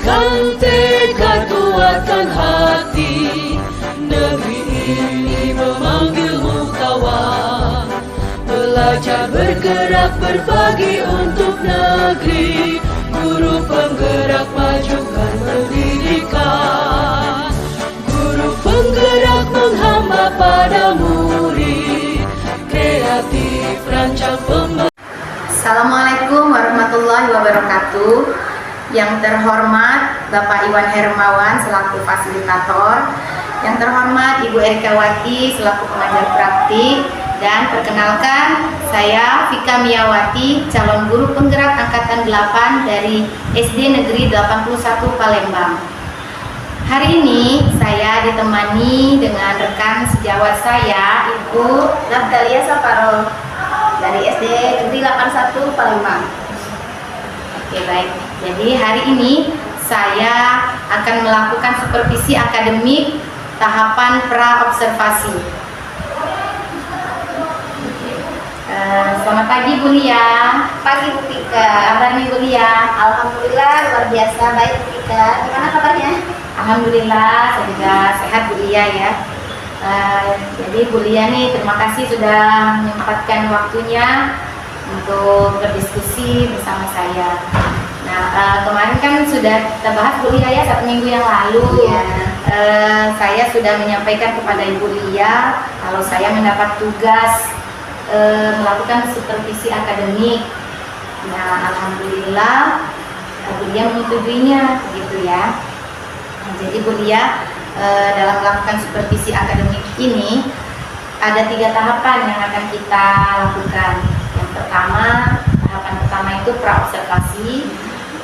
Kuatkan tekad, kuatkan hati. Negeri ini memanggilmu kawan. Belajar, bergerak, berbagi untuk negeri. Guru penggerak, majukan pendidikan. Guru penggerak menghamba pada murid. Kreatif, rancang pembangunan. Assalamualaikum warahmatullahi wabarakatuh. Yang terhormat Bapak Iwan Hermawan selaku fasilitator, yang terhormat Ibu Erikawati selaku pengajar praktik, dan perkenalkan saya Vika Miyawati, calon guru penggerak angkatan 8 dari SD Negeri 81 Palembang. Hari ini saya ditemani dengan rekan sejawat saya, Ibu Nafdalia Saparol dari SD Negeri 81 Palembang. Oke, baik. Jadi hari ini saya akan melakukan supervisi akademik tahapan pra-observasi. Selamat pagi Bu Lia. Pagi Bu Vika. Kabarnya Bu Lia? Alhamdulillah luar biasa baik Bu Vika. Gimana kabarnya? Alhamdulillah saya juga sehat Bu Lia ya. Jadi Bu Lia nih terima kasih sudah menyempatkan waktunya untuk berdiskusi bersama saya. Nah, kemarin kan sudah kita bahas Bu Lia ya 1 minggu yang lalu. Ya. Saya sudah menyampaikan kepada Ibu Lia kalau saya mendapat tugas melakukan supervisi akademik. Nah, alhamdulillah Bu Lia menyetujuinya, begitu ya. Nah, jadi Bu Lia dalam melakukan supervisi akademik ini ada 3 tahapan yang akan kita lakukan. Yang pertama, tahapan pertama itu pra-observasi.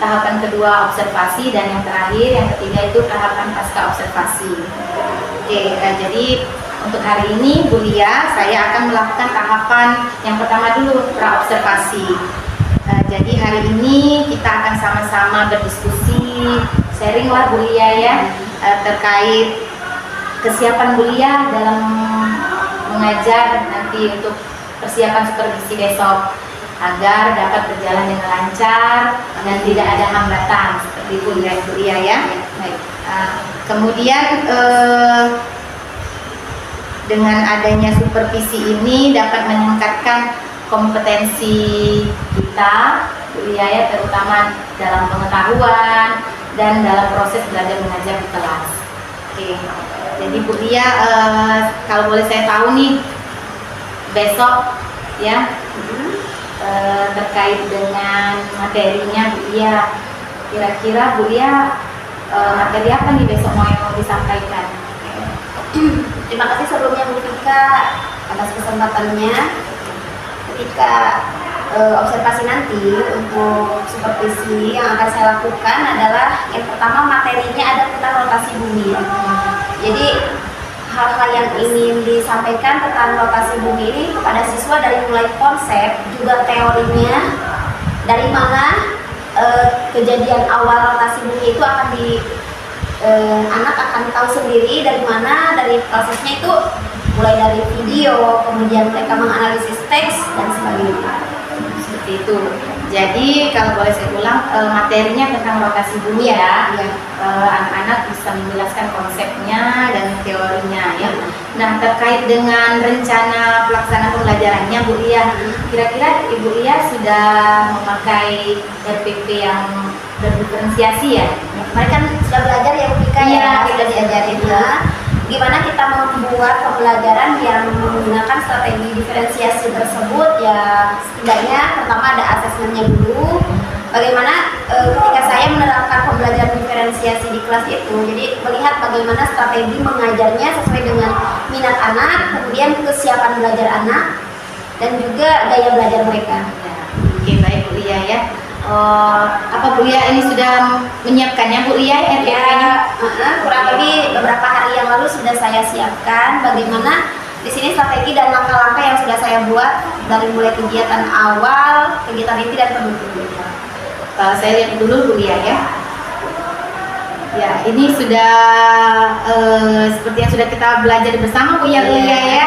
Tahapan kedua observasi, dan yang terakhir, yang ketiga itu tahapan pasca observasi. Oke, jadi untuk hari ini Bu Lia saya akan melakukan tahapan yang pertama dulu, pra-observasi. Jadi hari ini kita akan sama-sama berdiskusi, sharing lah Bu Lia ya, terkait kesiapan Bu Lia dalam mengajar nanti untuk persiapan supervisi besok, agar dapat berjalan dengan lancar dan tidak ada hambatan seperti Bu Lia ya. Baik. Kemudian dengan adanya supervisi ini dapat meningkatkan kompetensi kita Bu Lia ya, terutama dalam pengetahuan dan dalam proses belajar mengajar di kelas. Oke. Jadi Bu Lia kalau boleh saya tahu nih besok ya, terkait dengan materinya Bu Lia, kira-kira Bu Lia materi apa nih besok mau disampaikan? Terima kasih sebelumnya Bu Vika atas kesempatannya. Ketika observasi nanti untuk supervisi yang akan saya lakukan adalah yang pertama materinya ada tentang rotasi bumi. Jadi hal-hal yang ingin disampaikan tentang rotasi bumi ini kepada siswa dari mulai konsep juga teorinya, dari mana kejadian awal rotasi bumi itu akan anak akan tahu sendiri dari mana, dari prosesnya itu mulai dari video, kemudian mereka menganalisis teks dan sebagainya. Seperti itu. Jadi kalau boleh saya ulang, materinya tentang rotasi bumi ya. Anak-anak bisa menjelaskan konsepnya dan teorinya ya. Nah, terkait dengan rencana pelaksanaan pembelajarannya Bu Lia, kira-kira Ibu Lia sudah memakai RPP yang berdiferensiasi ya? Kemarin kan sudah belajar ya Bu Vika Iya, ya, sudah diajarin ya. Gimana kita membuat pembelajaran yang menggunakan strategi diferensiasi tersebut ya, setidaknya pertama ada asesmennya dulu. Bagaimana ketika saya menerapkan pembelajaran diferensiasi di kelas itu, jadi melihat bagaimana strategi mengajarnya sesuai dengan minat anak, kemudian kesiapan belajar anak, dan juga gaya belajar mereka. Ya. Oke, baik Bu Lia ya. Apa Bu Lia ini sudah menyiapkannya Bu Lia RPP-nya? Kurang lebih beberapa hari yang lalu sudah saya siapkan bagaimana di sini strategi dan langkah-langkah yang sudah saya buat dari mulai kegiatan awal, kegiatan inti dan penutupnya. Saya lihat dulu Bu Lia ya. Ya, ini sudah seperti yang sudah kita belajar bersama Bu Lia ya.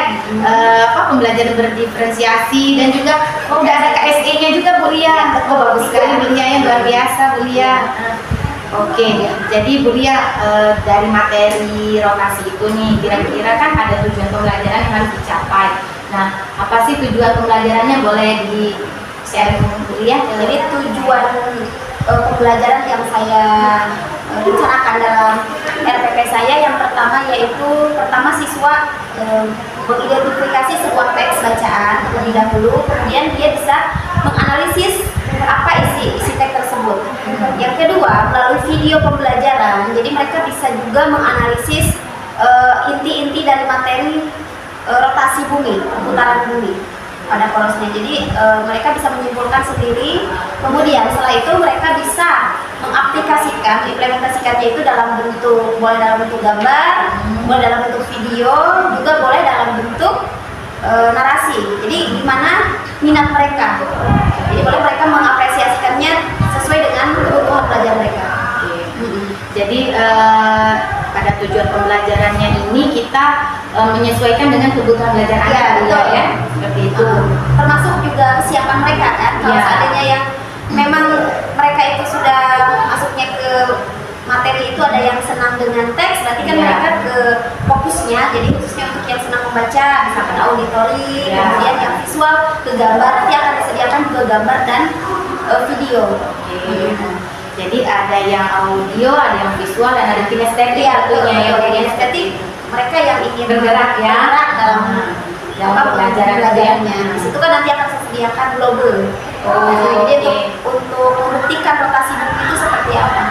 Pembelajaran berdiferensiasi dan juga udah ada KSE-nya juga Bu Lia. Oh, bagus sekali Bu Lia ya, luar biasa Bu Lia. Oke, jadi Bu Lia, dari materi rotasi itu nih, kira-kira kan ada tujuan pembelajaran yang harus dicapai. Nah, apa sih tujuan pembelajarannya? Boleh di-share Bu Lia? Jadi tujuan pembelajaran yang saya rencanakan dalam RPP saya yang pertama yaitu siswa mengidentifikasi sebuah teks bacaan terlebih dahulu, kemudian dia bisa menganalisis apa isi teks tersebut. Yang kedua, melalui video pembelajaran, jadi mereka bisa juga menganalisis inti-inti dari materi rotasi bumi, putaran bumi pada porosnya. Jadi mereka bisa menyimpulkan sendiri. Kemudian setelah itu mereka bisa mengaplikasikan, implementasikannya itu dalam bentuk, boleh dalam bentuk gambar, boleh dalam bentuk video, juga boleh dalam bentuk narasi. Jadi gimana minat mereka. Jadi boleh mereka mengapresiasikannya sesuai dengan kebutuhan belajar mereka. Jadi pada tujuan pembelajarannya ini kita menyesuaikan dengan kebutuhan belajar anak ya, seperti itu. Termasuk juga kesiapan mereka kan. Kalau seandainya yang memang mereka itu sudah masuknya ke materi itu ada yang senang dengan teks, berarti kan mereka ke fokusnya. Jadi khususnya untuk yang senang membaca, misalkan auditori, kemudian yang visual ke gambar, nanti akan disediakan juga gambar dan video. Jadi ada yang audio, ada yang visual, dan ada kinestetik tentunya ya. Kinestetik mereka yang ingin bergerak dalam pembelajarannya. Di situ kan nanti akan disediakan global. Jadi untuk membuktikan rotasi buku itu seperti apa.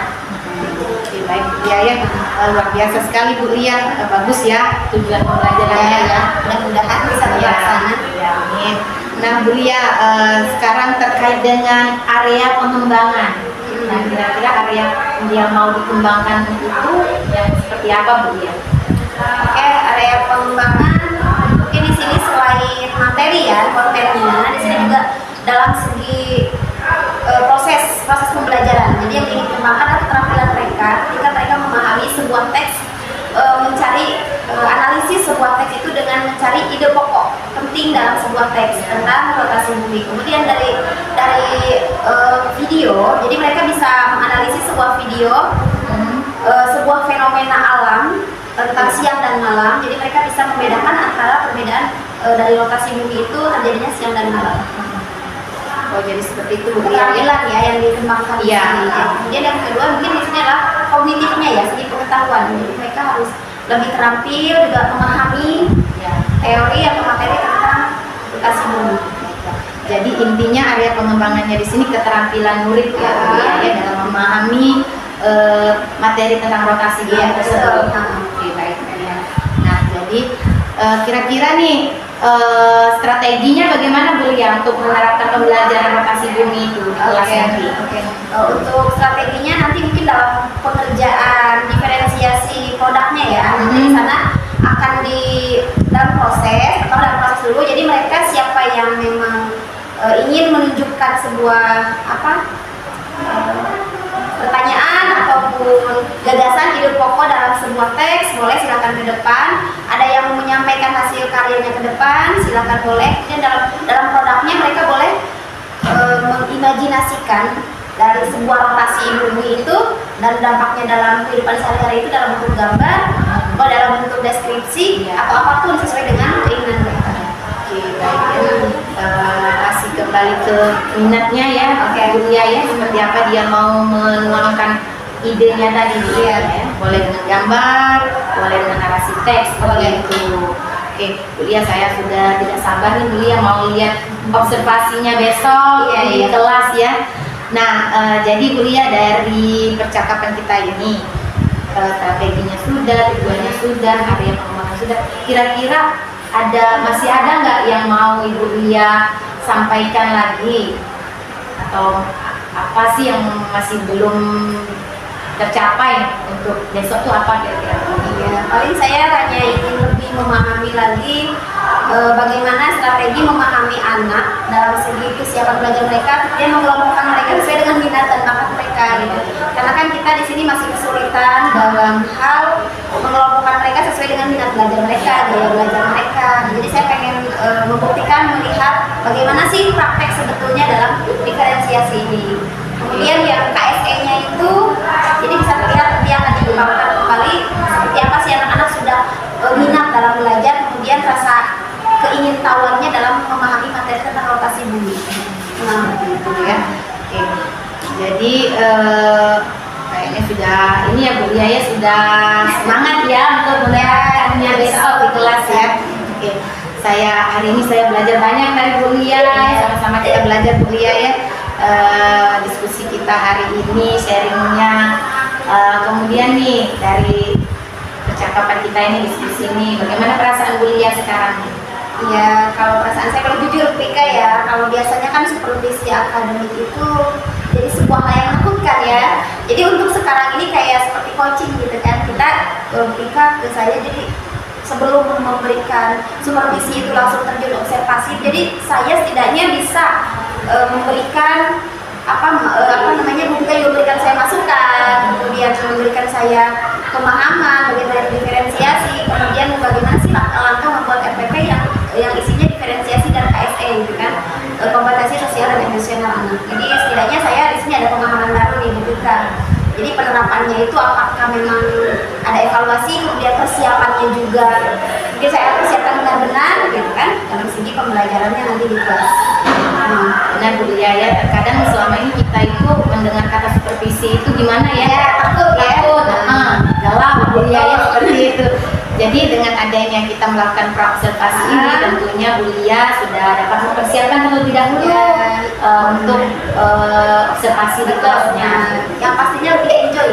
Baik, ya, luar biasa sekali Bu Lia, bagus ya tujuan pembelajarannya ya. Mudah-mudahan bisa terlaksana. Amin. Nah Bu Lia, sekarang terkait dengan area pengembangan. Nah, kira-kira area yang mau dikembangkan itu yang seperti apa Bu Lia? Oke, area pengembangan mungkin di sini selain materi ya, kontennya, di sini juga dalam segi proses pembelajaran. Jadi yang dikembangkan adalah keterampilan mereka ketika mereka memahami sebuah teks, mencari analisis sebuah teks itu dengan mencari ide pokok penting dalam sebuah teks tentang rotasi bumi. Kemudian dari video, jadi mereka bisa menganalisis sebuah video, sebuah fenomena alam tentang siang dan malam. Jadi mereka bisa membedakan antara perbedaan dari rotasi bumi itu terjadinya siang dan malam. Oh, jadi seperti itu keterampilan ya yang dikembangkan di sini. Kemudian yang kedua mungkin di sini adalah kognitifnya ya, segi pengetahuan. Jadi mereka harus lebih terampil juga memahami teori atau materi tentang rotasi bumi. Jadi intinya area pengembangannya di sini keterampilan murid ya dalam memahami materi tentang rotasi bumi tersebut. Oke, baik ya. Nah, jadi kira-kira nih strateginya bagaimana Bu Lia untuk menerapkan pembelajaran rotasi bumi itu di kelas nanti? Untuk strateginya nanti mungkin dalam pengerjaan diferensiasi produknya ya. Nanti di sana akan dalam proses dulu. Jadi mereka siapa yang memang ingin menunjukkan sebuah pertanyaan ataupun gagasan ide pokok dalam sebuah teks, boleh silakan ke depan. Ada yang menyampaikan hasil karyanya ke depan, silakan boleh. Dan dalam produknya mereka boleh mengimajinasikan dari sebuah rotasi bumi itu dan dampaknya dalam kehidupan sehari-hari itu dalam bentuk gambar atau dalam bentuk deskripsi atau apapun sesuai dengan keinginan mereka. Oke, baik. Kasih kembali ke minatnya ya. Oke, Bu Lia ya, seperti apa dia mau menuangkan idenya tadi ya. Boleh dengan gambar, boleh dengan narasi teks, seperti itu. Oke, Bu Lia, saya sudah tidak sabar nih Bu Lia mau lihat observasinya besok di kelas ya. Nah, jadi Bu Lia dari percakapan kita ini strateginya sudah, tujuannya sudah, area pengembangan sudah. Kira-kira masih ada nggak yang mau Ibu Lia sampaikan lagi, atau apa sih yang masih belum tercapai untuk besok tuh apa kira-kira? Paling saya hanya ingin lebih memahami lagi bagaimana strategi memahami anak dalam segi kesiapan belajar mereka dan mengelompokkan mereka sesuai dengan minat dan bakat mereka gitu. Karena kan kita di sini masih kesulitan dalam hal mengelompokkan mereka sesuai dengan minat belajar mereka, gaya belajar mereka. Jadi saya pengen membuktikan, melihat bagaimana sih praktek sebetulnya dalam diferensiasi ini. Kemudian yang KSE-nya itu jadi dibawakan kembali seperti apa sih anak-anak sudah minat dalam belajar, kemudian rasa keingintahuannya dalam memahami materi tentang rotasi bumi. Nah, gitu ya. Oke. Jadi kayaknya sudah ini ya Bu Lia ya, sudah semangat ya untuk menerapkannya besok di kelas ya. Oke. Hari ini saya belajar banyak dari Bu Lia, sama-sama kita belajar Bu Lia ya. Diskusi kita hari ini, sharingnya. Kemudian nih dari percakapan kita ini, diskusi ini, bagaimana perasaan Bu Lia sekarang? Ya, kalau perasaan saya, kalau jujur Pika ya, kalau biasanya kan supervisi akademik itu jadi sebuah hal yang menakutkan ya. Jadi untuk sekarang ini kayak seperti coaching gitu kan, kita Pika ke saya, jadi sebelum memberikan supervisi itu langsung terjun observasi, jadi saya setidaknya bisa memberikan memberikan saya masukan, kemudian memberikan saya pemahaman bagaimana diferensiasi, kemudian bagaimana sih langkah membuat RPP yang isinya diferensiasi dan KSE gitu kan, kompetensi sosial dan emosional anak. Jadi setidaknya saya di sini ada pemahaman baru nih Bu Ika. Jadi penerapannya itu apakah memang ada evaluasi, kemudian persiapannya juga. Jadi saya persiapkan benar-benar gitu kan dalam segi pembelajarannya nanti di kelas. Benar Bu Lia ya, terkadang selama ini kita itu mendengar kata supervisi itu gimana ya? Takut ya. Galau Bu Lia ya, seperti itu. Jadi dengan adanya kita melakukan praobservasi ini, tentunya Bu Lia sudah dapat mempersiapkan terlebih dahulu untuk observasi di kelasnya. Yang pastinya lebih enjoy,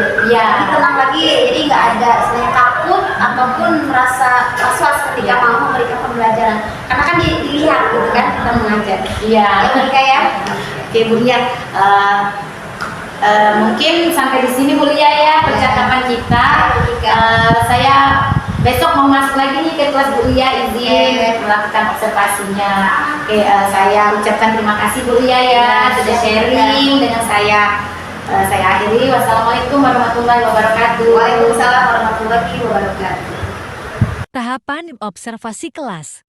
tenang lagi, jadi nggak ada sebenarnya takut ataupun merasa was-was ketika mau memberikan pembelajaran, karena kan dilihat gitu kan kita mengajar. Iya. Ya ya. Oke Bu Lia, mungkin sampai di sini Bu Lia ya percakapan kita. Saya besok mau masuk lagi nih ke kelas Bu Lia, izin melakukan observasinya. Oke, saya ucapkan terima kasih Bu Lia ya sudah sharing dengan saya. Saya akhiri. Wassalamualaikum warahmatullahi wabarakatuh. Waalaikumsalam warahmatullahi wabarakatuh. Tahapan observasi kelas.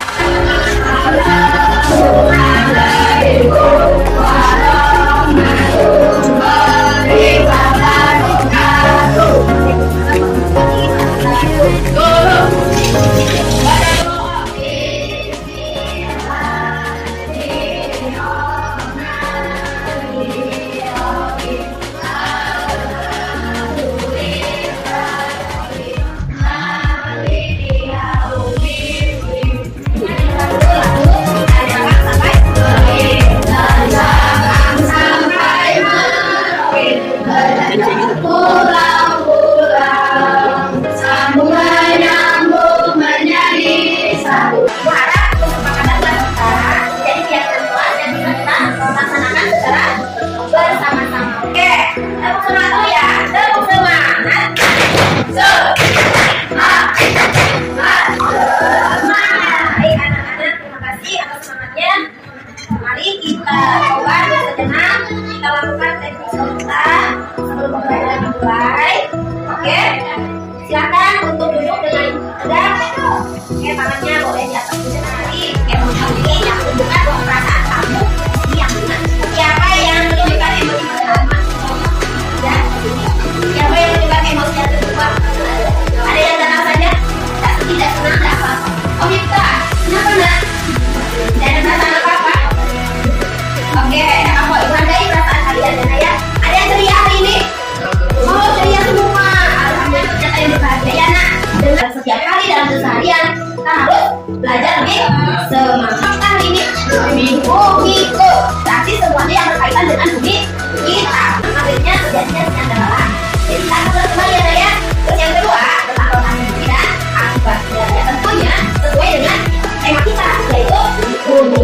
Silakan untuk duduk dengan tegak. Tangannya boleh di atas jari. Emosi yang menunjukkan bahwa perasaan kamu yang benar. Siapa yang menunjukkan emosi pertama? Ya, siapa yang menunjukkan emosi yang kedua? Ada yang tenang saja? Tidak senang, tidak apa. Oh Mita, kenapa nak? Tidak ada perasaan apa-apa? Oke, aku menghargai perasaan kalian dan ayah. Ada yang ceria hari ini? Oh, ceria semua. Alhamdulillah, ternyata yang berbahagia ya nak. Dengan setiap hari dalam keseharian kita harus belajar lebih semangat. Hari ini minggu berarti semuanya yang berkaitan dengan bumi kita. Akhirnya terjadinya sinar. Jadi kita harus kembali ya. Terus yang kedua tentang rotasi bumi dan akibatnya. Tentunya sesuai dengan tema kita yaitu bumi.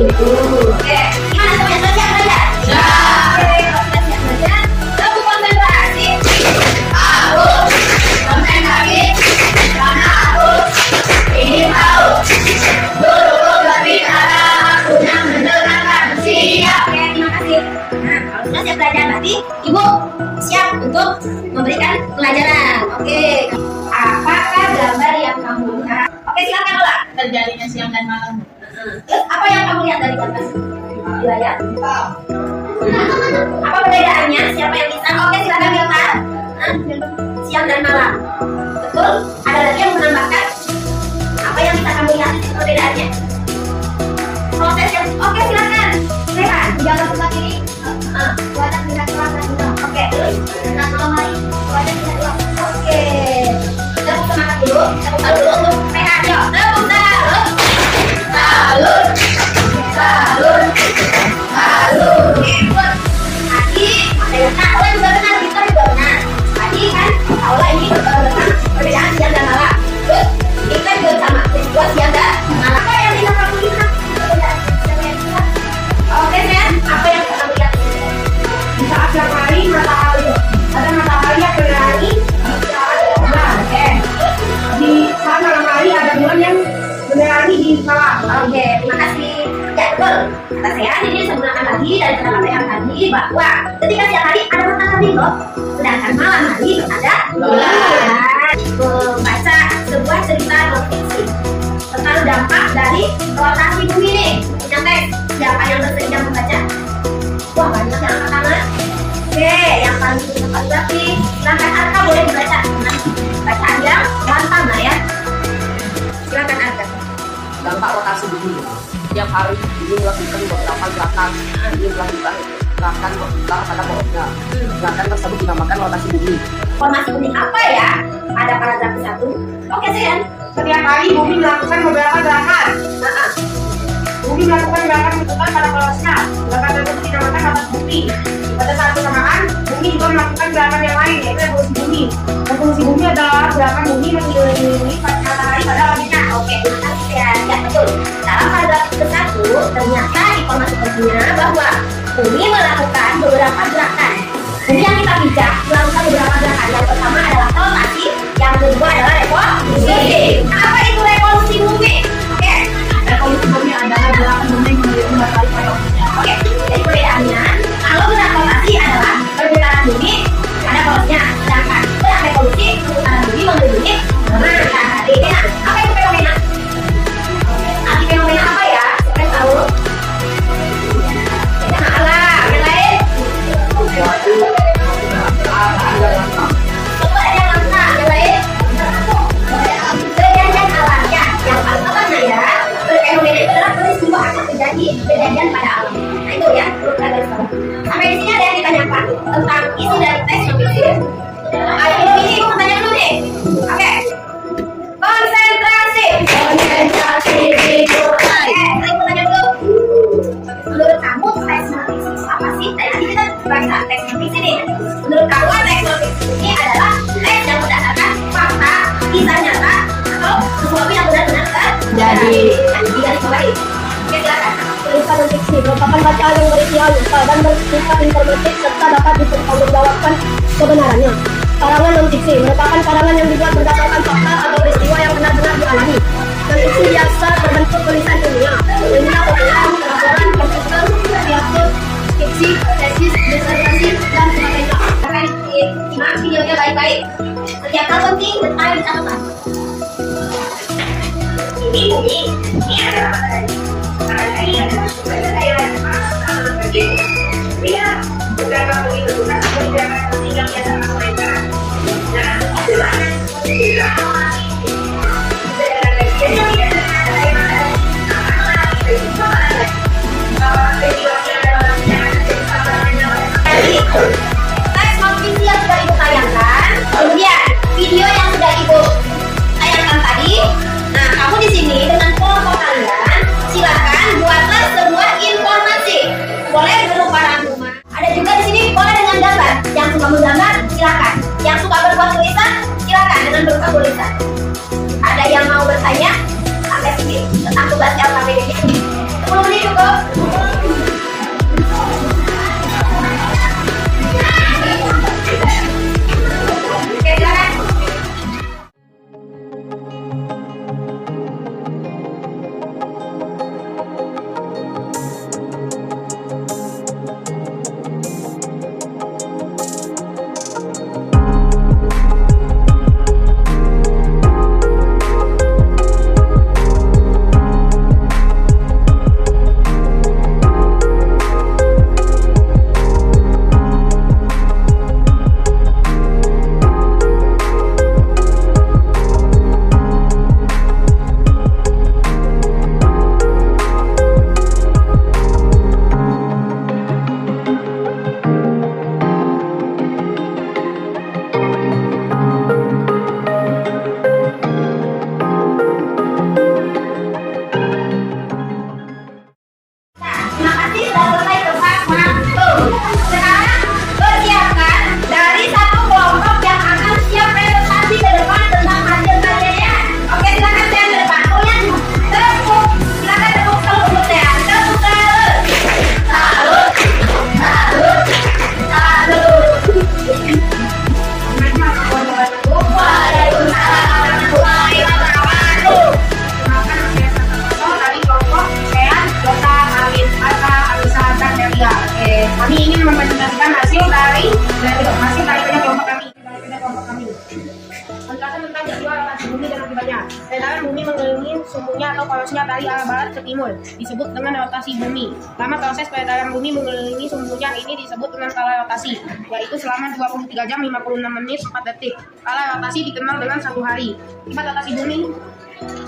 Oke, gimana semuanya siap belajar? Siap. Oke, kalau sudah siap belajar, lalu konsentrasi. Harus konsentrasi karena harus ingin tahu. Dulu berbicara, punya mendengarkan. Siap. Oke, terima kasih. Nah, kalau sudah siap belajar berarti Ibu siap untuk memberikan pelajaran. Oke. Apakah gambar yang kamu lihat? Oke, silakan ulang. Terjadinya siang dan malam. Terus apa yang kamu lihat dari gambar wilayah? Apa perbedaannya? Siapa yang bisa? Oke, silakan Milta. siang dan malam. Betul? Ada lagi yang menambahkan? Apa yang bisa kamu lihat itu perbedaannya? Proses yang oke, silakan. Rehan, jangan sebelah kiri. Wajah tidak keluar dan hilang. Oke, terus nah malam hari wajah tidak keluar. Oke. Tepuk semangat dulu. Tepuk tangan dulu untuk Rehan. Yuk, tepuk tangan. Salur. Salur. Salur. Ikut. Tadi, nah, Aula juga benar, kita juga benar. Tadi kan, Aula ini perbedaan siang dan malam. Terus, kita juga sama. Buat siang dan malam. Apa yang bisa kamu lihat? Oke, Sen. Apa yang bisa kamu lihat? Di saat siang hari matahari ada matahari yang berlari bulan. Di saat malam hari ada bulan yang berlari di malam. Oke, terima kasih. Ya, betul. Kata saya ini menggunakan lagi dari kata yang tadi bahwa ketika siang hari ada matahari loh, sedangkan malam hari ada bulan. Membaca sebuah cerita non-fiksi tentang dampak dari rotasi bumi nih. Punya teks, siapa yang bersedia membaca? Wah, banyak yang angkat tangan. Oke, yang paling cepat berarti silakan Arka boleh dibaca dengan bacaan yang lantang lah ya. Silakan Arka. Dampak rotasi bumi. Tiap hari ini melakukan beberapa gerakan. Ini melakukan gerakan pada pohonnya. Gerakan tersebut dinamakan rotasi bumi. Informasi unik apa ya? Ada paragraf ke-1. Oke, Sen. Setiap hari bumi melakukan beberapa gerakan. Bumi melakukan gerakan berputar pada polosnya. Gerakan tersebut dinamakan atas bumi. Pada saat bersamaan, bumi juga melakukan gerakan yang lain, yaitu evolusi bumi. Evolusi bumi adalah gerakan bumi mengelilingi matahari pada orbitnya. Oke, terima kasih ya. Ya, betul. Dalam paragraf ke-1 ternyata informasi pentingnya bahwa bumi melakukan beberapa gerakan. Bumi yang kita bijak melakukan beberapa gerakan. Yang pertama adalah rotasi, yang kedua adalah revolusi. Apa itu revolusi bumi? Oke. Evolusi bumi adalah gerakan bumi mengelilingi matahari pada orbitnya. Oke, jadi perbedaannya kalau gerak rotasi adalah perputaran bumi ada polosnya, sedangkan gerak revolusi perputaran bumi mengelilingi matahari. Nah, apa itu fenomena? Arti fenomena apa ya? Siapa yang tahu? Nah, alam yang lain? Betul, ada yang langka, yang lain? Kejadian alam ya, yang paling pertama ya. Fenomena itu adalah peristiwa akan terjadi kejadian pada alam. Nah itu ya, perlu kita garis bawahi. Sampai di sini ada yang ditanyakan tentang isi dari teks non-fiksi. Ayo ini ibu pertanyaan dulu nih. Oke. Konsentrasi. Konsentrasi dimulai. Saya pertanyaan dulu. Menurut kamu teks non-fiksi itu apa sih? Tadi kita baca teks non-fiksi nih. Menurut kamu teks non-fiksi ini adalah teks yang berdasarkan fakta, kisah nyata, atau sesuatu yang benar-benar terjadi. Di garis bawahi. Oke, silakan. Cerita non-fiksi merupakan bacaan yang berisi lupa dan bersifat informatif serta dapat dipertanggungjawabkan kebenarannya. Karangan non-fiksi merupakan karangan yang dibuat berdasarkan fakta atau peristiwa yang benar-benar dialami. Non-fiksi biasa berbentuk tulisan ilmiah, ilmiah populer, laporan, artikel, teater, fiksi, tesis, disertasi, dan sebagainya. Akan disimak videonya baik-baik. Setiap hal penting detail dicatat. Ini adalah materi. Materi adalah lihat beberapa poin bentukan atau beberapa penting yang biasa mereka. Nah, silakan. Teks non-fiksi yang sudah ibu tayangkan, kemudian video yang sudah ibu tayangkan tadi. Nah, kamu di sini dengan kelompok kalian, silakan buatlah sebuah informasi. Boleh berupa rangkuman. Ada juga di sini boleh dengan gambar. Yang suka menggambar, silakan. Yang suka berbuat tulisan, silakan dengan berupa tulisan. Ada yang mau bertanya? Sampai sini tentang tugas LKPD ini. 10 menit cukup. bumi dan akibatnya. Peredaran bumi mengelilingi sumbunya atau polosnya dari arah barat ke timur disebut dengan rotasi bumi. Lama proses peredaran bumi mengelilingi sumbunya ini disebut dengan skala rotasi, yaitu selama 23 jam 56 menit 4 detik. Skala rotasi dikenal dengan 1 hari. Akibat rotasi bumi.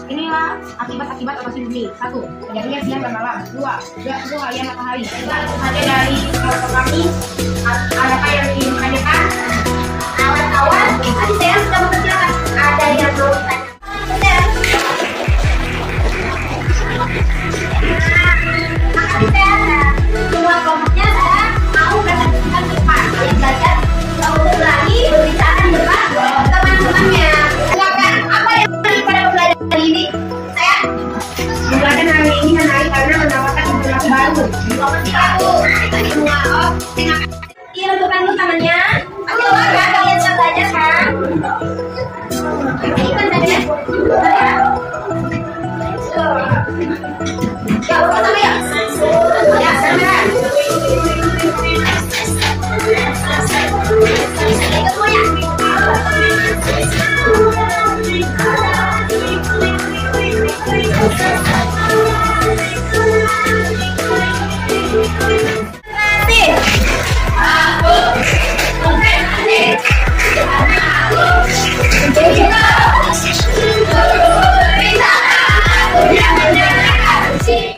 Inilah akibat-akibat rotasi bumi. 1. Terjadinya siang dan malam. 2. Gerakan harian matahari. 3. Ada dari kelompok kami. Adakah yang ingin ditanyakan? Awan-awan, tadi saya sudah mengerjakan. Ada yang mau ditanya. Semua kelompoknya saya mau presentasikan ke depan. Kalian belajar untuk lagi berbicara di depan teman-temannya. Silakan, apa yang menarik pada pembelajaran hari ini? Saya Pembelajaran hari ini menarik karena menawarkan informasi baru. informasi baru. Semua, oh, iya, lakukan dulu tangannya. Nanti kan kalian sudah belajar kan? Ini kan tadi ya? Ya, buka sama ya? Ya, sama. Ikut semua ya? Terima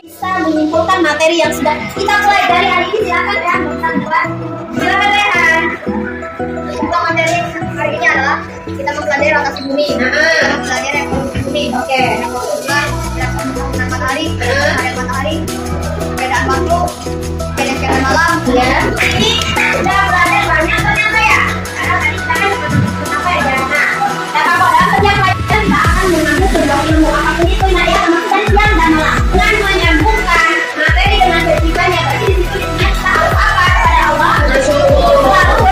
bisa menyimpulkan materi yang sudah kita pelajari hari ini. Silakan ya, teman-teman. Silakan Rehan. Untuk materi hari ini adalah kita mempelajari rotasi bumi. Kita mempelajari revolusi bumi. Oke. Revolusi pembangunan matahari, harian matahari, perbedaan waktu, perbedaan malam. Ya. Ini sudah belajar banyak ternyata ya. Karena tadi kita kan apa ya? Nah, kalau dalam setiap pelajaran kita akan mengambil sebuah ilmu apapun itu ya, termasuk siang dan malam. Dengan menyambungkan materi dengan kehidupannya, berarti di situ kita harus apa kepada Allah? Selalu bersyukur.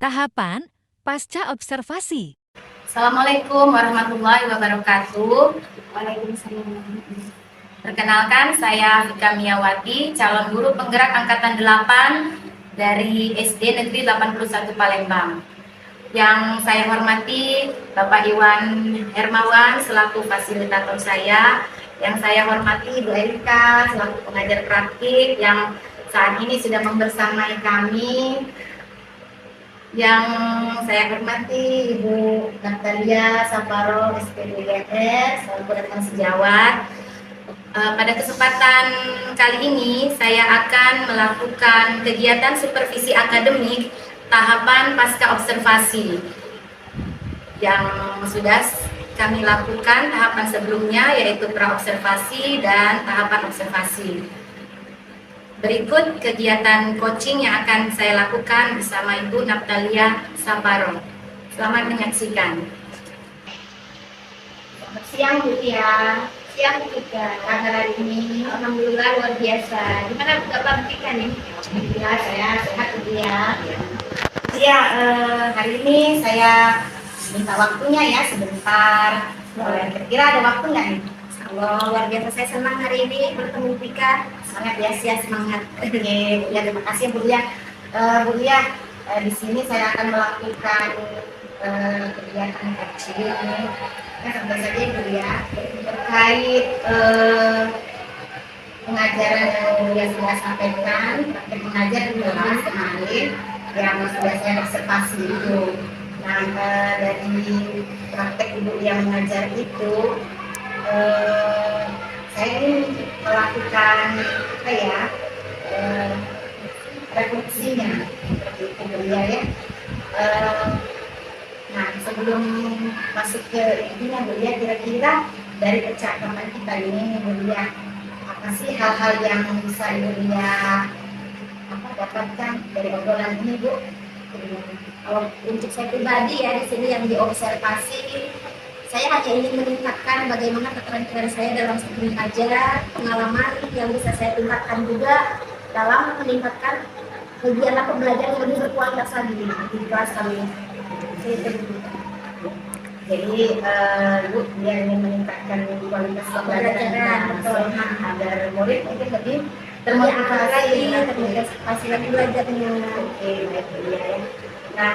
Tahapan pasca observasi. Assalamualaikum warahmatullahi wabarakatuh. Waalaikumsalam. Perkenalkan, saya Vika Miyawati, calon guru penggerak angkatan 8 dari SD Negeri 81 Palembang. Yang saya hormati Bapak Iwan Hermawan selaku fasilitator saya, yang saya hormati Ibu Erika selaku pengajar praktik yang saat ini sudah membersamai kami, yang saya hormati Ibu Natalia Saparo SPDGS selaku rekan sejawat. Pada kesempatan kali ini saya akan melakukan kegiatan supervisi akademik tahapan pasca observasi yang sudah kami lakukan tahapan sebelumnya, yaitu pra-observasi dan tahapan observasi. Berikut kegiatan coaching yang akan saya lakukan bersama Ibu Natalia Saparo. Selamat menyaksikan. Selamat siang Bu Tia. Siang juga. Kabar hari ini alhamdulillah luar biasa. Gimana Bapak Vika nih? Ya, saya sehat Bu Tia. Ya, hari ini saya minta waktunya ya sebentar. Kira-kira ada waktu nggak nih? Allah, luar biasa, saya senang hari ini bertemu Vika. Semangat ya, semangat. Oke, ya terima kasih Bu Lia. Bu Lia, di sini saya akan melakukan kegiatan coaching. Tentu saja Bu Lia terkait pengajaran yang Bulia sudah sampaikan, praktek mengajar di kelas kemarin yang sudah saya observasi itu. Nah, dari praktek Ibu yang mengajar itu, saya ingin melakukan apa ya, refleksinya seperti itu Bulia ya. Nah, sebelum masuk ke intinya Bulia, kira-kira dari percakapan kita ini Bulia, apa sih hal-hal yang bisa Bulia dapatkan dari obrolan ini Bu? Kalau untuk saya pribadi ya di sini yang diobservasi, saya hanya ingin meningkatkan bagaimana keterampilan saya dalam mengajar, pengalaman yang bisa saya tingkatkan juga dalam meningkatkan kegiatan pembelajaran yang lebih berkualitas lagi di kelas kami. Jadi Bu, dia ingin meningkatkan kualitas pembelajaran agar murid mungkin lebih termotivasi lagi belajarnya. Oke, baik Bu ya. Nah,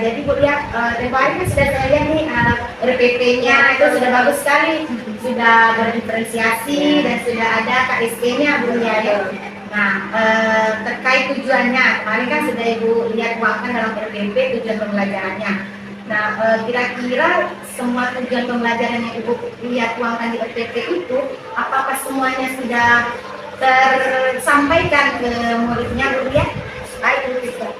jadi Bu ya, kemarin kan sudah saya lihat nih RPP-nya itu sudah bagus sekali, sudah berdiferensiasi dan sudah ada KSP-nya Bu ya. Nah, terkait tujuannya, kemarin kan sudah Ibu lihat tuangkan dalam RPP tujuan pembelajarannya. Nah, kira-kira semua tujuan pembelajaran yang Ibu lihat tuangkan di RPP itu, apakah semuanya sudah tersampaikan ke muridnya Bu ya? Baik, bisa.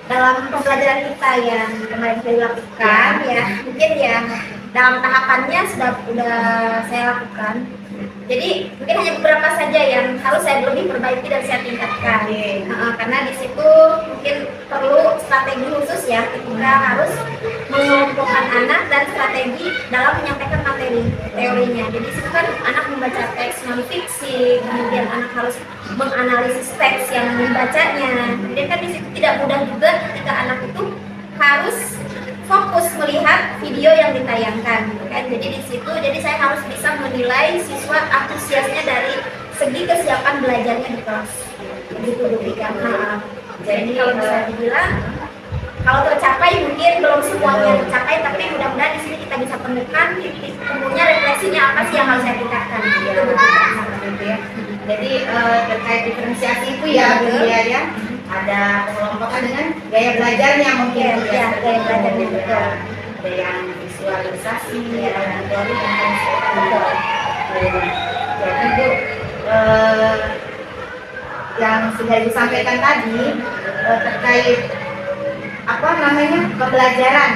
Dalam pembelajaran kita yang kemarin saya lakukan ya, mungkin ya dalam tahapannya sudah saya lakukan. Jadi mungkin hanya beberapa saja yang harus saya lebih perbaiki dan saya tingkatkan. Karena di situ mungkin perlu strategi khusus ya ketika harus mengelompokkan anak dan strategi dalam menyampaikan materi teorinya. Jadi di situ kan anak membaca teks non fiksi, kemudian anak harus menganalisis teks yang dibacanya. Kemudian kan di situ tidak mudah juga ketika anak itu harus fokus melihat video yang ditayangkan kan. Jadi di situ saya harus bisa menilai siswa antusiasnya dari segi kesiapan belajarnya di kelas begitu Bu Tika. Jadi kalau bisa dibilang kalau tercapai mungkin belum semuanya tercapai, tapi mudah-mudahan di sini kita bisa temukan titik temunya, refleksinya apa sih yang harus saya tingkatkan gitu Bu Tika. Jadi terkait diferensiasi itu ya Bu ya. Ada pengelompokan dengan gaya belajarnya mungkin ya, gaya belajarnya betul. Ada yang visualisasi, ada yang teori dan sebagainya. Jadi Bu, yang sudah disampaikan tadi terkait apa namanya pembelajaran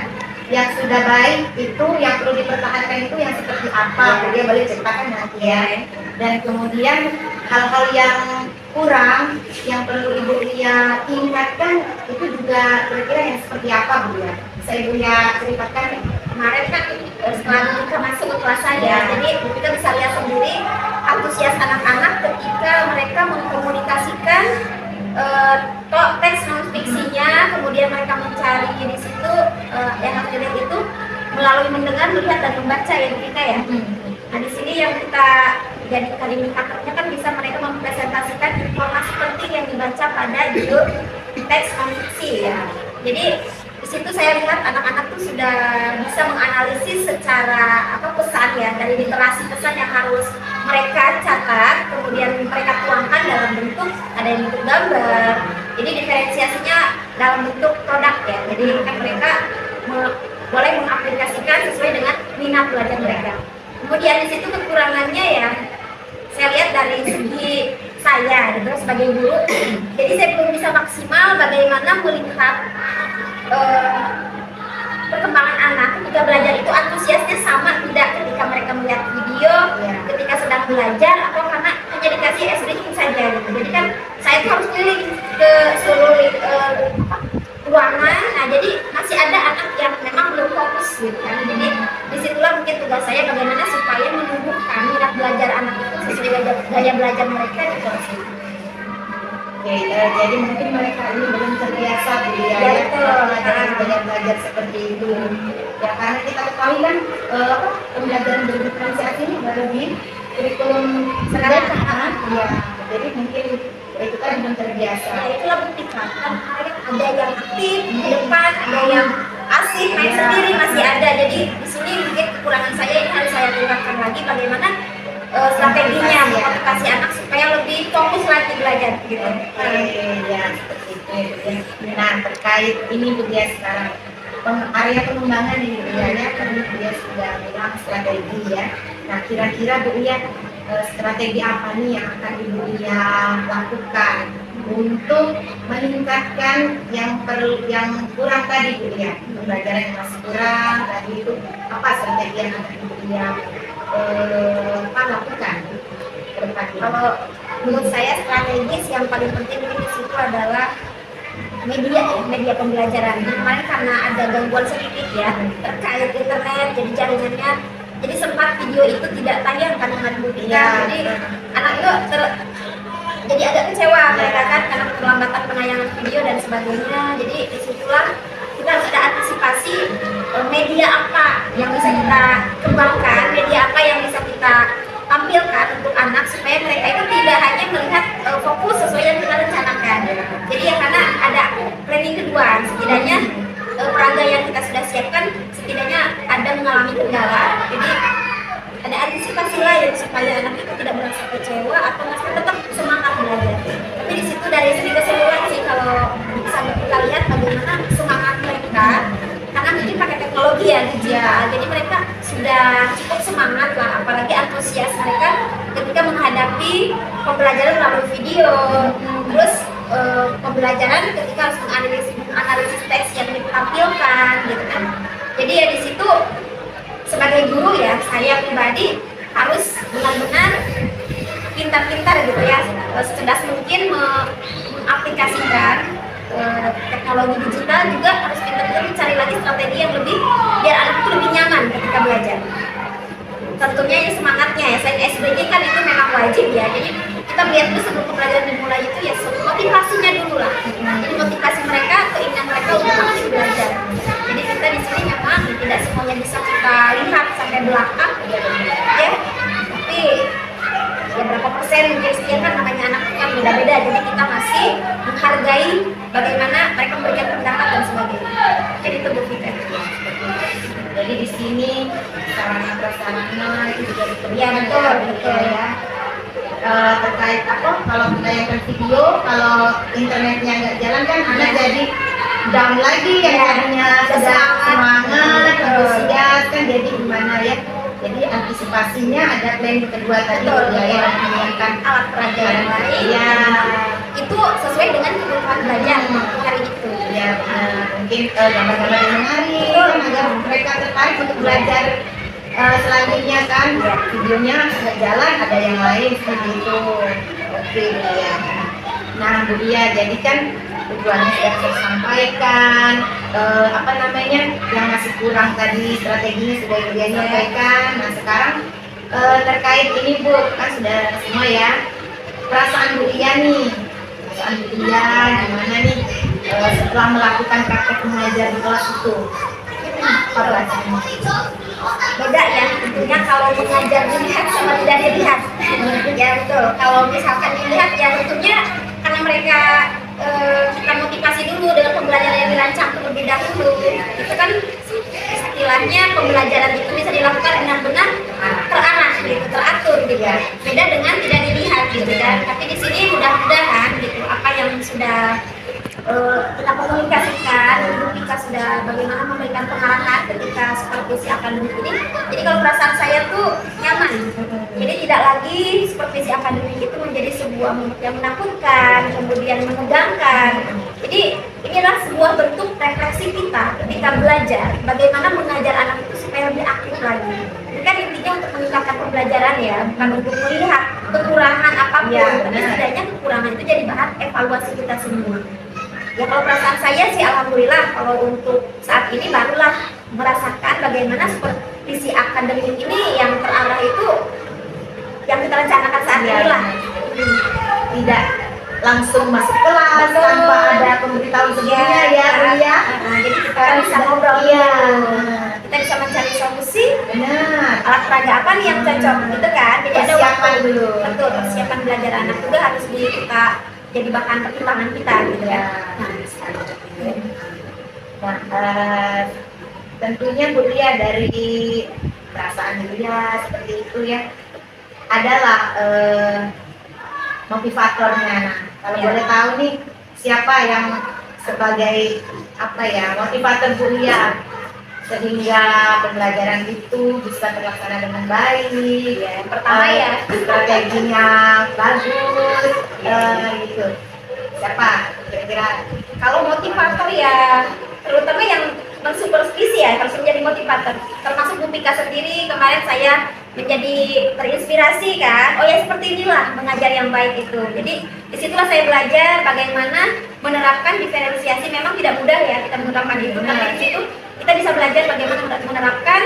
yang sudah baik itu yang perlu dipertahankan itu yang seperti apa? Dia boleh ceritakan nanti ya. Dan kemudian hal-hal yang kurang yang perlu Ibu Lia tingkatkan itu juga kira-kira yang seperti apa Bu ya? Bisa Ibu Lia ceritakan? Kemarin kan setelah kita masuk ke kelas saya, jadi kita bisa lihat sendiri antusias anak-anak ketika mereka mengkomunikasikan teks non fiksinya, kemudian mereka mencari di situ yang harus dilihat itu melalui mendengar, melihat dan membaca ya kita ya. Nah di sini yang kita jadikan indikatornya kan bisa mereka mempresentasikan informasi penting yang dibaca pada judul teks non fiksi ya. Jadi di situ saya lihat anak-anak tuh sudah bisa menganalisis secara pesan ya, dari literasi pesan yang harus mereka catat, kemudian mereka tuangkan dalam bentuk, ada yang bentuk gambar. Jadi diferensiasinya dalam bentuk produk ya. Jadi kan mereka boleh mengaplikasikan sesuai dengan minat belajar mereka. Kemudian di situ kekurangannya ya, saya lihat dari segi saya gitu sebagai guru, jadi saya belum bisa maksimal bagaimana melihat perkembangan anak ketika belajar itu antusiasnya sama tidak ketika mereka melihat video, ketika sedang belajar, atau karena hanya dikasih SD saja gitu. Jadi kan saya itu harus keliling ke seluruh ruangan. Nah jadi masih ada anak yang memang belum fokus gitu kan. Jadi disitulah mungkin tugas saya bagaimana supaya menumbuhkan minat belajar anak itu sesuai gaya belajar mereka di kelas itu. Oke, jadi mungkin mereka ini belum terbiasa Bu ya, belajar belajar seperti itu. Ya karena kita ketahui kan pembelajaran berdiferensiasi ini baru di kurikulum sekarang. Ya, jadi mungkin itu kan belum terbiasa. Ya itulah buktikan kan ada yang aktif di depan, ada yang asik main sendiri masih ada. Jadi di sini mungkin kekurangan saya ini harus saya tingkatkan lagi bagaimana strateginya memotivasi anak supaya supaya lebih fokus lagi belajar gitu. Ya seperti itu ya. Nah terkait ini Bu Dia sekarang area pengembangan ini Bu Dia ya, karena Bu Dia sudah bilang strategi ya. Nah kira-kira Bu Dia strategi apa nih yang akan Ibu Dia lakukan untuk meningkatkan yang kurang tadi Bu Dia, pembelajaran yang masih kurang tadi itu apa strategi yang akan Ibu Dia lakukan ke depannya? Kalau menurut saya strategis yang paling penting di situ adalah media pembelajaran. Kemarin karena ada gangguan sedikit ya terkait internet, jadi jaringannya, jadi sempat video itu tidak tayang kan dengan bukti. Jadi anak itu jadi agak kecewa mereka kan karena keterlambatan penayangan video dan sebagainya. Jadi disitulah kita harus ada antisipasi media apa yang bisa kita kembangkan, media apa yang bisa kita tampilkan untuk anak supaya mereka itu tidak hanya melihat fokus sesuai yang kita rencanakan. Jadi ya karena ada planning kedua, setidaknya peraga yang kita sudah siapkan setidaknya ada mengalami kendala. Jadi ada antisipasi lain supaya anak itu tidak merasa kecewa atau merasa tetap semangat belajar. Tapi di situ dari segi keseluruhan sih kalau bisa kita lihat bagaimana semangat mereka, karena mungkin pakai teknologi ya digital, jadi mereka sudah cukup semangat lah, apalagi antusias mereka ketika menghadapi pembelajaran melalui video, terus pembelajaran ketika harus menganalisis teks yang ditampilkan gitu kan. Jadi ya di situ sebagai guru ya, saya pribadi harus benar-benar pintar-pintar gitu ya, secerdas mungkin mengaplikasikan teknologi digital, juga harus pintar-pintar mencari lagi strategi yang lebih biar anak itu lebih nyaman ketika belajar. Tentunya ini semangatnya ya, selain SBG kan itu memang wajib ya, jadi kita lihat dulu sebelum pembelajaran dimulai itu ya motivasinya dulu lah. Jadi motivasi mereka, keinginan mereka untuk masih belajar. Jadi kita di sini memang tidak semuanya bisa kita lihat sampai belakang ya, tapi ya berapa persen mungkin sekian kan namanya anak kan beda-beda, jadi kita masih menghargai bagaimana mereka memberikan pendapat dan sebagainya. Jadi itu Bu Fika. Jadi di sini sarana prasarana itu juga diperlukan. Ya betul ya. Terkait apa? Kalau menayangkan video, kalau internetnya nggak jalan kan anak jadi down lagi yang tadinya sudah semangat, antusias kan jadi gimana ya? Jadi antisipasinya ada plan kedua tadi ya, menggunakan alat peraga yang lain. Ya, itu sesuai dengan kebutuhan belajar hari itu. Ya, mungkin gambar-gambar yang menarik agar mereka tertarik untuk belajar selanjutnya kan. Videonya nggak jalan, ada yang lain seperti itu. Oke ya. Nah Bu Dia, jadi kan tujuannya sudah tersampaikan, apa namanya yang masih kurang tadi strateginya sudah Bu Dia sampaikan. Nah sekarang terkait ini Bu, kan sudah semua ya, perasaan Bu Dia nih, perasaan Bu Dia gimana nih setelah melakukan praktek mengajar di kelas itu? Apa rasanya? Beda ya, tentunya kalau mengajar dilihat sama tidak dilihat. Ya betul, kalau misalkan dilihat ya tentunya karena mereka kita motivasi dulu dengan pembelajaran yang dirancang terlebih dahulu. Itu kan istilahnya pembelajaran itu bisa dilakukan benar-benar terarah gitu, teratur gitu. Beda dengan tidak dilihat gitu kan. Tapi di sini mudah-mudahan gitu apa yang sudah kita komunikasikan, kita sudah bagaimana memberikan pengarahan ketika supervisi akademik ini. Jadi kalau perasaan saya tuh nyaman. Jadi tidak lagi supervisi akademik itu menjadi sebuah yang menakutkan, kemudian menegangkan. Jadi inilah sebuah bentuk refleksi kita ketika belajar, bagaimana mengajar anak itu supaya lebih aktif lagi. Ini kan intinya untuk meningkatkan pembelajaran ya, bukan untuk melihat kekurangan apapun. Tapi setidaknya kekurangan itu jadi bahan evaluasi kita semua. Ya kalau perasaan saya sih alhamdulillah, kalau untuk saat ini barulah merasakan bagaimana supervisi akademik ini yang terarah itu yang kita rencanakan saat ini lah. Tidak langsung masuk kelas tanpa ada pemberitahuan sebelumnya ya Bu ya. Jadi kita bisa ngobrol kita bisa mencari solusi. Benar. Alat peraga apa nih yang cocok gitu kan. Jadi ada Persiapan waktu dulu. Betul, persiapan belajar anak juga harus kita jadi bahan pertimbangan kita gitu ya. Nah, tentunya Bu Dia dari perasaan Bu Dia seperti itu ya, adalah motivatornya. Nah, kalau Ya. boleh tahu nih siapa yang sebagai apa ya motivator Bu Lia sehingga pembelajaran itu bisa terlaksana dengan baik. Yang pertama ya. Strateginya bagus, gitu. Siapa kira-kira? Kalau motivator ya, terutama yang mensupervisi ya, harus menjadi motivator. Termasuk Bu Pika sendiri, kemarin saya menjadi terinspirasi kan. Oh ya, seperti inilah mengajar yang baik itu. Jadi disitulah saya belajar bagaimana menerapkan diferensiasi. Memang tidak mudah ya kita menerapkan itu, tapi di situ kita bisa belajar bagaimana menerapkan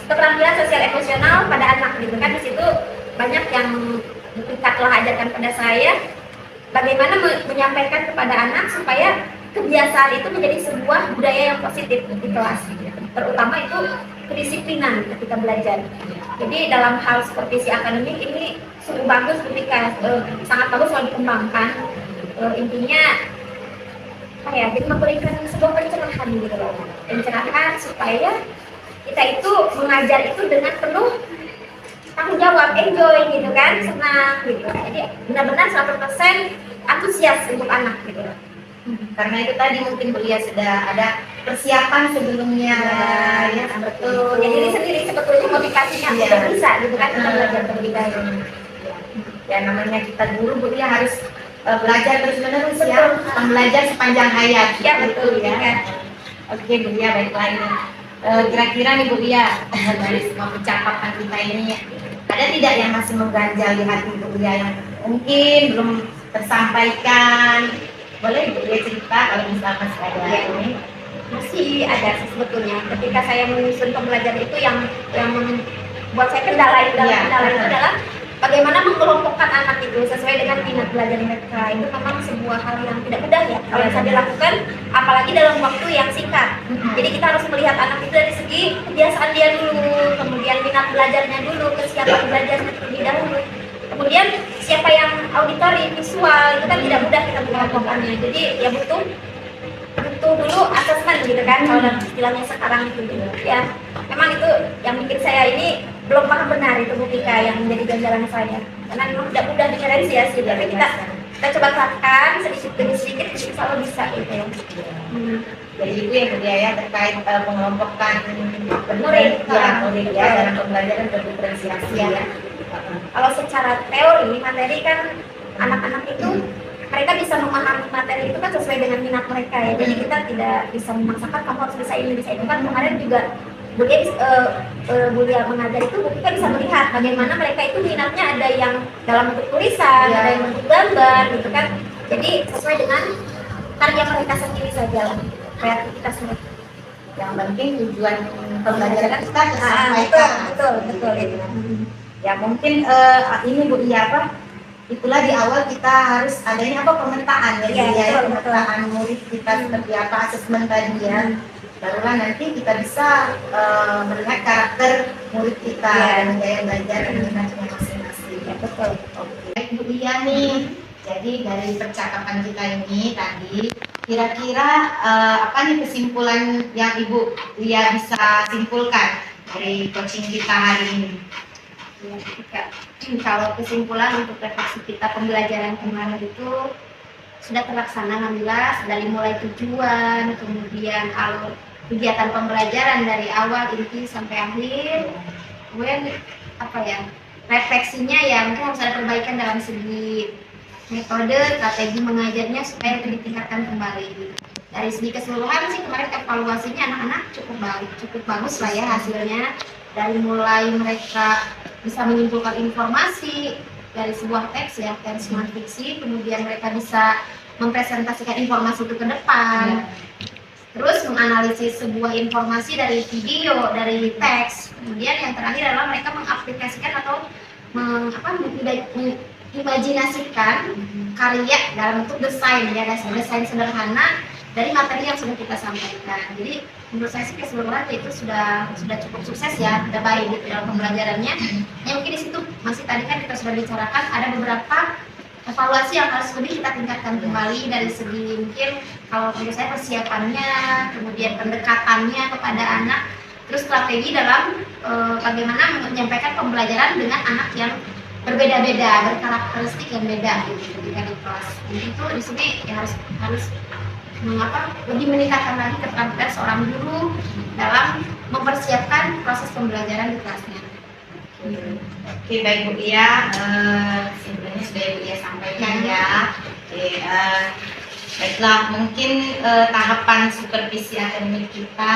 keterampilan sosial emosional pada anak gitu kan. Di situ banyak yang Bu Pika telah ajarkan pada saya. Bagaimana menyampaikan kepada anak supaya kebiasaan itu menjadi sebuah budaya yang positif di kelas, terutama itu kedisiplinan ketika belajar. Jadi dalam hal supervisi akademik ini sungguh bagus ketika sangat bagus kalau dikembangkan. Intinya apa ya, jadi memberikan sebuah pencerahan gitu loh, pencerahan supaya kita itu mengajar itu dengan penuh tanggung jawab, enjoy gitu kan, senang gitu. Jadi benar-benar 100% antusias untuk anak gitu. Karena itu tadi mungkin Bu Lia sudah ada persiapan sebelumnya, ya Betul. Jadi ini sendiri sebetulnya motivasinya sudah bisa gitu kan, kita belajar terlebih dahulu. Ya namanya kita guru Bu Lia harus belajar terus-menerus ya, belajar sepanjang hayat. Ya betul ya. ya. Oke Bu Lia, baiklah ini. Kira-kira nih Bu Lia, dari semua percakapan kita ini ada tidak yang masih mengganjal di hati Bu Lia yang mungkin belum tersampaikan? Boleh Bu Lia cerita kalau misalnya masih ada ini? Masih ada sih sebetulnya. Ketika saya menyusun pembelajaran itu yang membuat saya kendala itu adalah bagaimana mengelompokkan anak itu sesuai dengan minat belajar mereka. Itu memang sebuah hal yang tidak mudah ya kalau bisa dilakukan, apalagi dalam waktu yang singkat. Jadi kita harus melihat anak itu dari segi kebiasaan dia dulu, kemudian minat belajarnya dulu, kesiapan belajarnya terlebih dahulu. Kemudian siapa yang auditori, visual, itu kan tidak mudah kita mengelompokkannya. Jadi ya butuh dulu asesmen gitu kan, kalau dalam istilahnya sekarang itu gitu. Ya memang itu yang bikin saya ini belum paham benar itu Bu Pika yang menjadi ganjalan saya, karena memang tidak mudah diferensiasi. Tapi kita coba terapkan sedikit demi sedikit, insya Allah bisa gitu ya. Jadi itu yang ya terkait pengelompokan Murid ya dalam pembelajaran berdiferensiasi ya. Kalau secara teori materi kan anak-anak itu mereka bisa memahami materi itu kan sesuai dengan minat mereka ya. Jadi kita tidak bisa memaksakan kamu harus bisa ini bisa itu kan. Kemarin juga Bu Lia mengajar itu kita bisa melihat bagaimana mereka itu minatnya ada yang dalam bentuk tulisan, ada yang bentuk gambar gitu kan. Jadi sesuai dengan karya mereka sendiri saja lah, kreativitas mereka. Yang penting tujuan pembelajaran kita tersampaikan. Betul itu. Ya mungkin ini Bu Lia apa? Itulah di awal kita harus adanya pemetaan ya, pemetaan murid kita seperti apa, asesmen tadi ya. Barulah nanti kita bisa melihat karakter murid kita dan gaya belajar dan minatnya masing-masing. Ya, betul. Oke, Bu Lia nih. Jadi dari percakapan kita ini tadi, kira-kira apa nih kesimpulan yang Ibu Lia bisa simpulkan dari coaching kita hari ini? Ya, kalau kesimpulan untuk refleksi kita pembelajaran kemarin itu sudah terlaksana, alhamdulillah, dari mulai tujuan, kemudian alur kegiatan pembelajaran dari awal inti sampai akhir, kemudian apa ya, refleksinya ya mungkin harus ada perbaikan dalam segi metode, strategi mengajarnya supaya lebih ditingkatkan kembali. Dari segi keseluruhan sih kemarin evaluasinya anak-anak cukup bagus lah ya hasilnya. Dari mulai mereka bisa menyimpulkan informasi dari sebuah teks ya, teks fiksi, kemudian mereka bisa mempresentasikan informasi itu ke depan, terus menganalisis sebuah informasi dari video, dari teks, kemudian yang terakhir adalah mereka mengaplikasikan atau mengimajinasikan karya dalam bentuk desain ya, desain sederhana dari materi yang sudah kita sampaikan. Jadi menurut saya sih keseluruhan itu sudah cukup sukses ya, sudah baik gitu dalam pembelajarannya. Ya mungkin di situ masih tadi kan kita sudah bicarakan ada beberapa evaluasi yang harus lebih kita tingkatkan kembali dari segi mungkin kalau menurut saya persiapannya, kemudian pendekatannya kepada anak, terus strategi dalam bagaimana menyampaikan pembelajaran dengan anak yang berbeda-beda, berkarakteristik yang beda gitu ketika di kelas. Jadi itu di sini ya harus lebih meningkatkan lagi keterampilan seorang guru dalam mempersiapkan proses pembelajaran di kelasnya. Oke, baik Bu Lia, sebenarnya sudah Bu Lia sampaikan ya. Oke, baiklah, mungkin tahapan supervisi akademik kita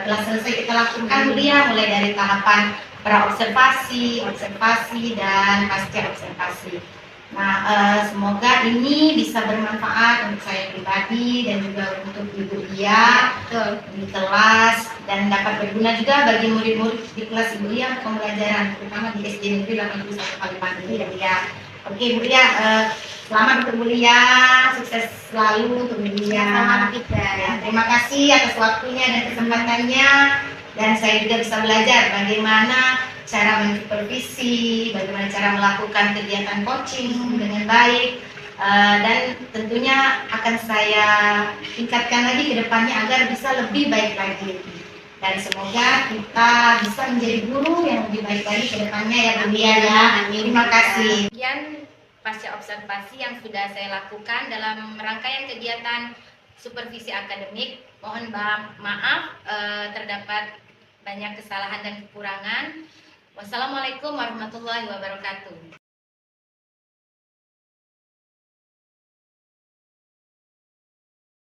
telah selesai kita lakukan Bu Lia, mulai dari tahapan pra-observasi, observasi, dan pasca observasi. Nah, semoga ini bisa bermanfaat untuk saya pribadi dan juga untuk Ibu Lia di kelas, dan dapat berguna juga bagi murid-murid di kelas Ibu Lia untuk pembelajaran, terutama di SD Negeri 81 Kalimantan ini ya Bu Lia. Oke Bu Lia, selamat untuk Bu Lia, sukses selalu untuk Bu Lia. Ya, terima kasih atas waktunya dan kesempatannya, dan saya juga bisa belajar bagaimana cara mensupervisi, bagaimana cara melakukan kegiatan coaching dengan baik, dan tentunya akan saya tingkatkan lagi ke depannya agar bisa lebih baik lagi. Dan semoga kita bisa menjadi guru yang lebih baik lagi ke depannya ya Bu Lia ya. Terima kasih. Sekian pasca observasi yang sudah saya lakukan dalam rangkaian kegiatan supervisi akademik. Mohon maaf terdapat banyak kesalahan dan kekurangan. Wassalamualaikum warahmatullahi wabarakatuh.